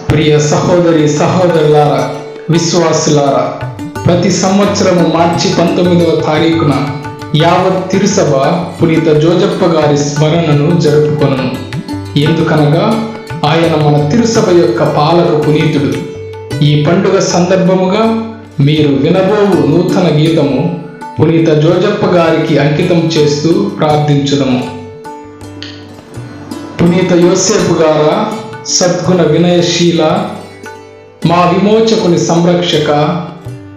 ప్రియ సహోదరి సహోదరులారా, విశ్వాసులారా, ప్రతి సంవత్సరము మార్చి 19వ తారీఖున యావత్ తిరుసభ పునీత జోజప్ప గారి స్మరణను జరుపుకొనును. ఎందుకనగా ఆయన మన తిరుసభ యొక్క పాలక పునీతుడు. ఈ పండుగ సందర్భముగా మీరు వినబోవు నూతన గీతము పునీత జోజప్ప గారికి అంకితం చేస్తూ ప్రార్థించుదము. పునీత యోసేపు గారా, సద్గుణ వినయశీల, మా విమోచకుని సంరక్షక,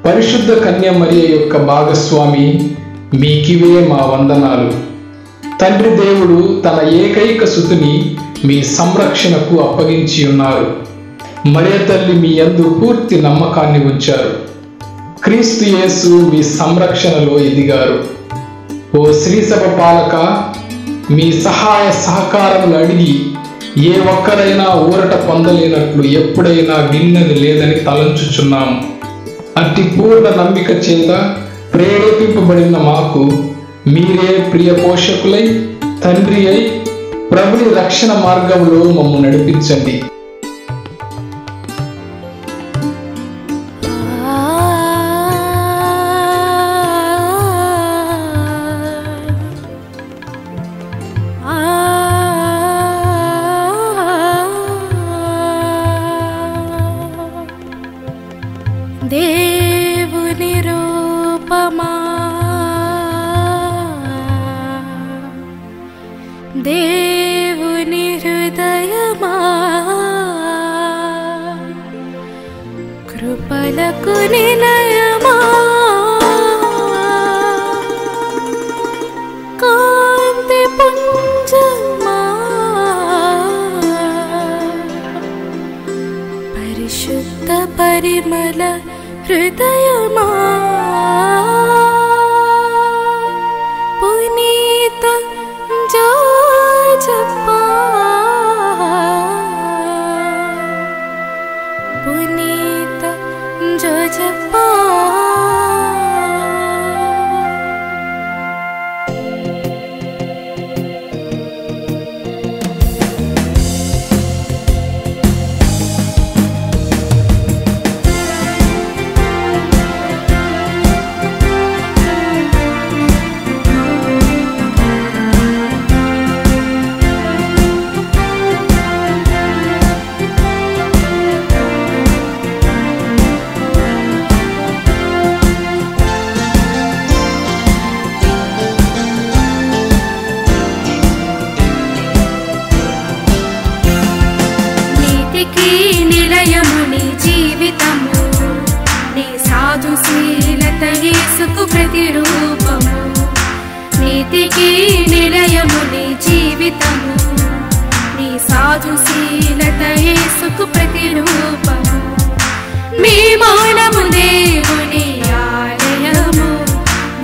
పరిశుద్ధ కన్య మరియ యొక్క భాగస్వామి, మీకివే మా వందనాలు. తండ్రి దేవుడు తన ఏకైక సుతుని మీ సంరక్షణకు అప్పగించి ఉన్నారు. మరియ తల్లి మీ యందు పూర్తి నమ్మకాన్ని ఉంచారు. క్రీస్తు యేసు మీ సంరక్షణలో ఎదిగారు. ఓ శ్రీసభ పాలక, మీ సహాయ సహకారములు అడిగి ఏ ఒక్కరైనా ఊరట పొందలేనట్లు ఎప్పుడైనా విన్నది లేదని తలంచుచున్నాము. అట్టి పూర్ణ నమ్మిక చేత ప్రేరేపింపబడిన మాకు మీరే ప్రియ పోషకులై, తండ్రి అయి, ప్రభుని రక్షణ మార్గంలో మమ్ము నడిపించండి. దేవుని రూపమా, దేవుని హృదయమా, కృపలకు నిలయమా, కాంతి పుంజమా, పరిశుద్ధ పరిమళ హృదయమా, పునీత జోజప్ప, పునీత జోజప్ప. నిలయముని జీవితము, నీ సాధుశీలత యేసుకు ప్రతిరూపము. నీతికి నిలయముని జీవితము, నీ సాధుశీలత యేసుకు ప్రతిరూపము. మీ మౌనము దేవుని ఆలయము,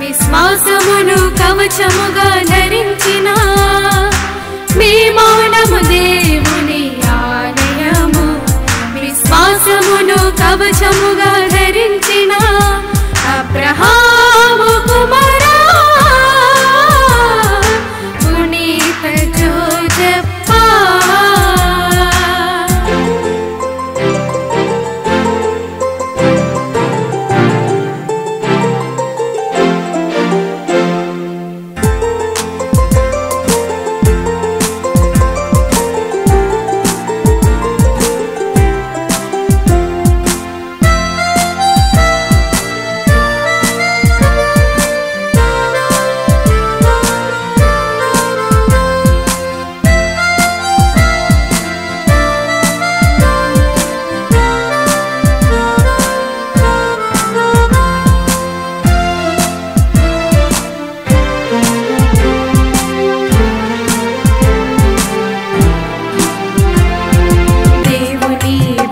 విశ్వాసమును కవచముగా ధరించిన, మీ మౌనము దేవుని ఆలయము, విశ్వాసమును కవచముగా ధరించిన అబ్రహాము కుమారా, పునీత జోజప్ప.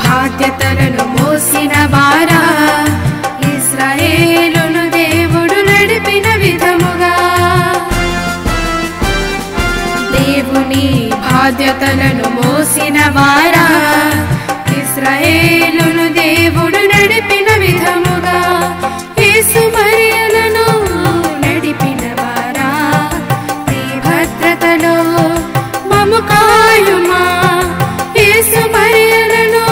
బాధ్యతలను మోసిన వారా, ఇశ్రాయేలును దేవుడు నడిపిన విధముగా, దేవుని బాధ్యతలను మోసిన వారా, ఇశ్రాయేలును దేవుడు నడిపిన విధముగా, యేసు మరియలను నడిపిన వారా, నీ భద్రతలో మము కాయుమా. యేసు మరియలను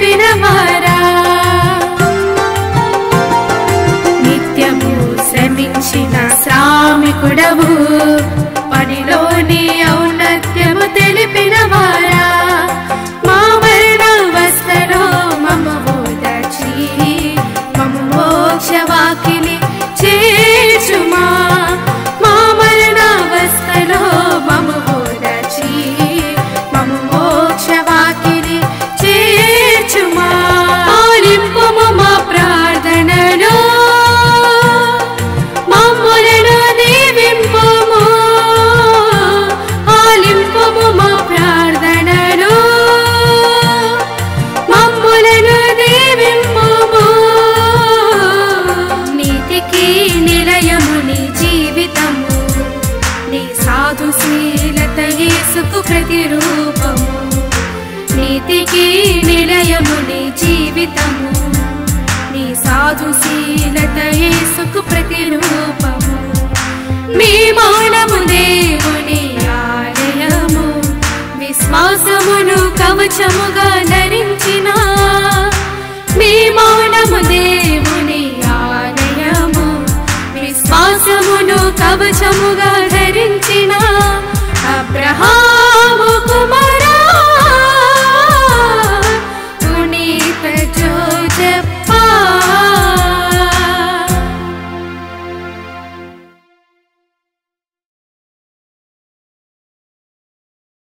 తెలిపిన వారా, నిత్యము శ్రమించిన శ్రామికుడవు, పనిలోని ఔన్నత్యము తెలిపిన వారా, మా మరణ అవస్థలో మమ్ము ఓదార్చి మమ్ము మోక్షవాకిలి చేర్చుమా, మా మరణ అవస్థలో మమ్ము ఓదార్చి మమ్ము మోక్షవాకిలి చేర్చుమా. ఆలింపుము మా ప్రార్థనలో, మమ్ములను దీవింపుము, ఆలింపుము మా ప్రార్థనలో, మమ్ములను దీవింపుము. నీతికి నిలయము నీ జీవితము, నీ సాధుశీలత యేసుకు ప్రతిరూపము. నీతికి నిలయము నీ జీవితము, నీ సాధుశీలత యేసుకు ప్రతిరూపము. మీ మౌనము దేవుని ఆలయము, విశ్వాసమును కవచముగా ధరించిన, మీ మౌనము దేవుని ఆలయము, విశ్వాసమును కవచముగా